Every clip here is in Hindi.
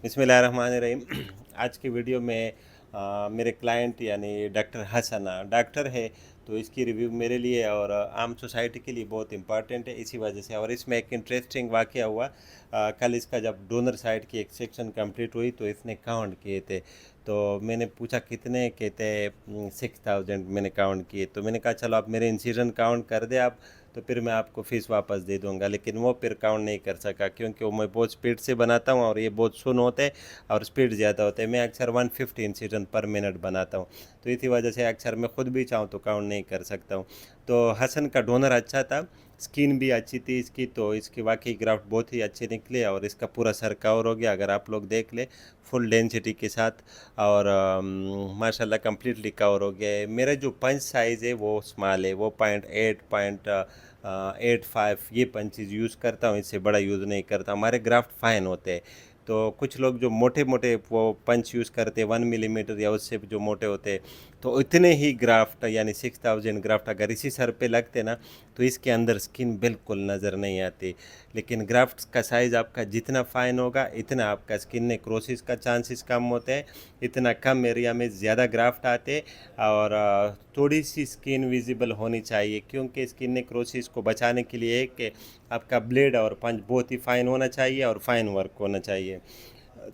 बिस्मिल्लाहिर्रहमानिर्रहीम। आज की वीडियो में मेरे क्लाइंट यानी डॉक्टर हसन डॉक्टर है, तो इसकी रिव्यू मेरे लिए और आम सोसाइटी के लिए बहुत इम्पॉर्टेंट है इसी वजह से। और इसमें एक इंटरेस्टिंग वाक़या हुआ। कल इसका जब डोनर साइड की एक सेक्शन कंप्लीट हुई तो इसने काउंट किए थे। तो मैंने पूछा कितने, कहते 6000 मैंने काउंट किए। तो मैंने कहा चलो आप मेरे इंसिजन काउंट कर दे आप, तो फिर मैं आपको फ़ीस वापस दे दूंगा। लेकिन वो फिर काउंट नहीं कर सका क्योंकि वो मैं बहुत स्पीड से बनाता हूँ और ये बहुत सुन होते हैं और स्पीड ज़्यादा होते हैं। मैं अक्सर 150 इंसिजन पर मिनट बनाता हूँ, तो इसी वजह से अक्सर मैं खुद भी चाहूँ तो काउंट नहीं कर सकता हूँ। तो हसन का डोनर अच्छा था, स्किन भी अच्छी थी इसकी, तो इसकी वाकई ग्राफ्ट बहुत ही अच्छे निकले और इसका पूरा सर कवर हो गया। अगर आप लोग देख ले फुल डेंसिटी के साथ, और माशाल्लाह कम्प्लीटली कवर हो गया है। मेरा जो पंच साइज़ है वो स्मॉल है, वो 0.8 ये पंचेज यूज़ करता हूँ, इससे बड़ा यूज़ नहीं करता। हमारे ग्राफ्ट फाइन होते हैं। तो कुछ लोग जो मोटे मोटे वो पंच यूज़ करते हैं 1 मिलीमीटर या उससे जो मोटे होते हैं, तो इतने ही ग्राफ्ट यानी 6000 ग्राफ्ट अगर इसी सर पे लगते ना, तो इसके अंदर स्किन बिल्कुल नज़र नहीं आती। लेकिन ग्राफ्ट का साइज़ आपका जितना फाइन होगा इतना आपका स्किन में क्रोसिस का चांसेस कम होते हैं, इतना कम एरिया में ज़्यादा ग्राफ्ट आते। और थोड़ी सी स्किन विजिबल होनी चाहिए, क्योंकि स्किन नेक्रोसिस को बचाने के लिए कि आपका ब्लेड और पंच बहुत ही फाइन होना चाहिए और फाइन वर्क होना चाहिए।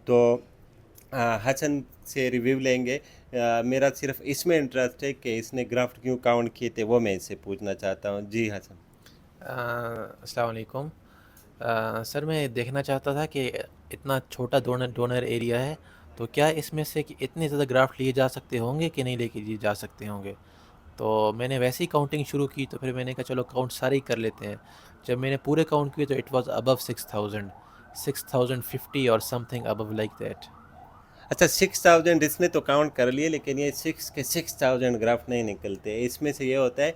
तो हसन से रिव्यू लेंगे। मेरा सिर्फ इसमें इंटरेस्ट है कि इसने ग्राफ्ट क्यों काउंट किए थे, वो मैं इससे पूछना चाहता हूँ। जी हसन। अस्सलाम वालेकुम। सर मैं देखना चाहता था कि इतना छोटा डोनर डोनर एरिया है, तो क्या इसमें से कि इतने ज़्यादा ग्राफ्ट लिए जा सकते होंगे कि नहीं लेके लिए जा सकते होंगे। तो मैंने वैसे ही काउंटिंग शुरू की, तो फिर मैंने कहा चलो काउंट सारे ही कर लेते हैं। जब मैंने पूरे काउंट किए तो इट वाज अबव 6000, 6050 और समथिंग अबव लाइक दैट। अच्छा, 6000 इसने तो काउंट कर लिए, लेकिन ये 6000 ग्राफ नहीं निकलते। इसमें से ये होता है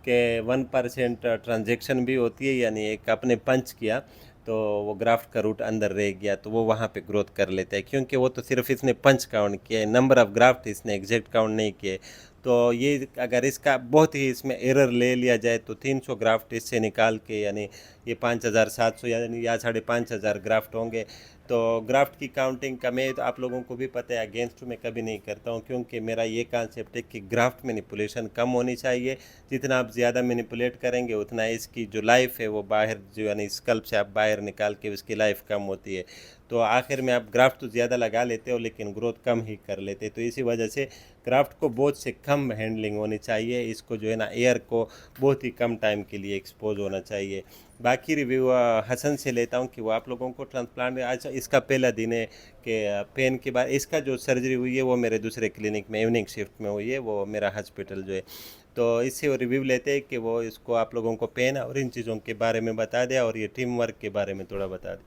कि 1% ट्रांजेक्शन भी होती है, यानी एक आपने पंच किया तो वो ग्राफ्ट का रूट अंदर रह गया तो वो वहाँ पे ग्रोथ कर लेता है, क्योंकि वो तो सिर्फ इसने पंच काउंट किया है, नंबर ऑफ ग्राफ्ट इसने एग्जैक्ट काउंट नहीं किए। तो ये अगर इसका बहुत ही इसमें एरर ले लिया जाए तो 300 ग्राफ्ट इससे निकाल के, यानी ये 5700 यानी या 5500 ग्राफ्ट होंगे। तो ग्राफ्ट की काउंटिंग का मैं तो आप लोगों को भी पता है अगेंस्ट में कभी नहीं करता हूँ, क्योंकि मेरा ये कॉन्सेप्ट है कि ग्राफ्ट मैनिपुलेशन कम होनी चाहिए। जितना आप ज़्यादा मैनिपुलेट करेंगे उतना इसकी जो लाइफ है वो बाहर, जो यानी स्कल्प से आप बाहर निकाल के उसकी लाइफ कम होती है। तो आखिर में आप ग्राफ्ट तो ज़्यादा लगा लेते हो लेकिन ग्रोथ कम ही कर लेते, तो इसी वजह से ग्राफ्ट को बहुत से कम हैंडलिंग होनी चाहिए। इसको जो है ना एयर को बहुत ही कम टाइम के लिए एक्सपोज होना चाहिए। बाकी रिव्यू हसन से लेता हूँ कि वो आप लोगों को ट्रांसप्लांट, आज इसका पहला दिन है कि पेन के बाद इसका जो सर्जरी हुई है वो मेरे दूसरे क्लिनिक में इवनिंग शिफ्ट में हुई है, वो मेरा हॉस्पिटल जो है। तो इससे वो रिव्यू लेते हैं कि वो इसको आप लोगों को पेन और इन चीज़ों के बारे में बता दे और ये टीम वर्क के बारे में थोड़ा बता दे।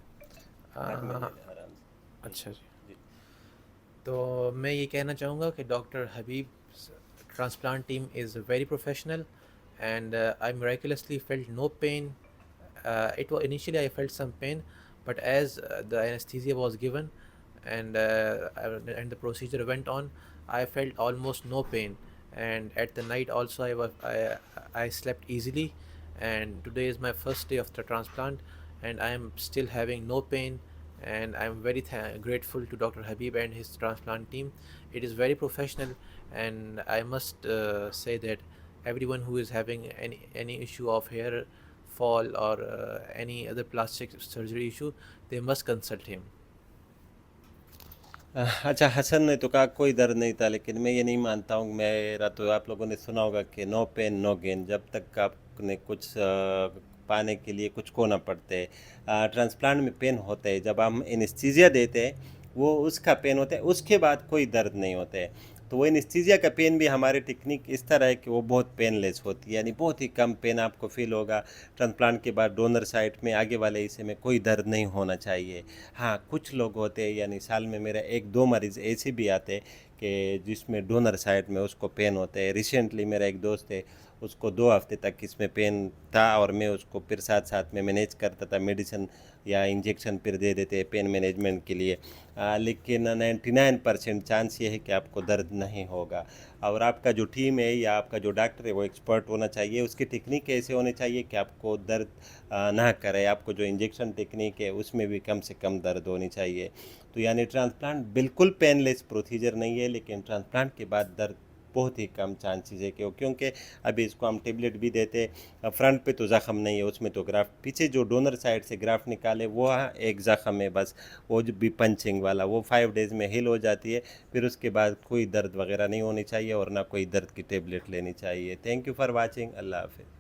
हाथ में ले हाँ, ले आराम से। अच्छा जी। जी। तो मैं ये कहना चाहूँगा कि doctor Habib transplant team is very professional, and I miraculously felt no pain. It was initially I felt some pain, but as the anesthesia was given and the procedure went on, I felt almost no pain. And at the night also I slept easily. And today is my first day of the transplant, and I am still having no pain. And I'm very grateful to Dr. Habib and his transplant team. It is very professional, and I must say that everyone who is having any issue of hair fall or any other plastic surgery issue, they must consult him. अच्छा, हसन ने तो कहा कोई दर्द नहीं था, लेकिन मैं ये नहीं मानता हूँ। मेरा तो आप लोगों ने सुना होगा कि नो पेन नो गेन, जब तक आपने कुछ पाने के लिए कुछ खोना पड़ते हैं। ट्रांसप्लांट में पेन होता है, जब हम एनेस्थीसिया देते हैं वो उसका पेन होता है, उसके बाद कोई दर्द नहीं होता है। तो वो एनेस्थीसिया का पेन भी हमारी टेक्निक इस तरह है कि वो बहुत पेनलेस होती है, यानी बहुत ही कम पेन आपको फील होगा। ट्रांसप्लांट के बाद डोनर साइड में आगे वाले हिस्से में कोई दर्द नहीं होना चाहिए। हाँ, कुछ लोग होते हैं, यानी साल में मेरा एक दो मरीज़ ऐसे भी आते हैं कि जिसमें डोनर साइड में उसको पेन होते हैं। रिसेंटली मेरा एक दोस्त है, उसको 2 हफ्ते तक इसमें पेन था और मैं उसको फिर साथ साथ में मैनेज करता था, मेडिसिन या इंजेक्शन फिर दे देते पेन मैनेजमेंट के लिए। लेकिन 99% चांस ये है कि आपको दर्द नहीं होगा। और आपका जो टीम है या आपका जो डॉक्टर है वो एक्सपर्ट होना चाहिए, उसकी टेक्निक ऐसे होनी चाहिए कि आपको दर्द ना करे। आपको जो इंजेक्शन टेक्निक है उसमें भी कम से कम दर्द होनी चाहिए। तो यानी ट्रांसप्लांट बिल्कुल पेनलेस प्रोसीजर नहीं है, लेकिन ट्रांसप्लांट के बाद दर्द बहुत ही कम चांसेस है क्योंकि अभी इसको हम टेबलेट भी देते, फ्रंट पे तो ज़ख़म नहीं है, उसमें तो ग्राफ्ट पीछे जो डोनर साइड से ग्राफ्ट निकाले वो एक ज़ख़म है बस, वो जो भी पंचिंग वाला, वो 5 डेज़ में हील हो जाती है। फिर उसके बाद कोई दर्द वगैरह नहीं होनी चाहिए और ना कोई दर्द की टेबलेट लेनी चाहिए। Thank you for watching. Allah हाफ़िज़।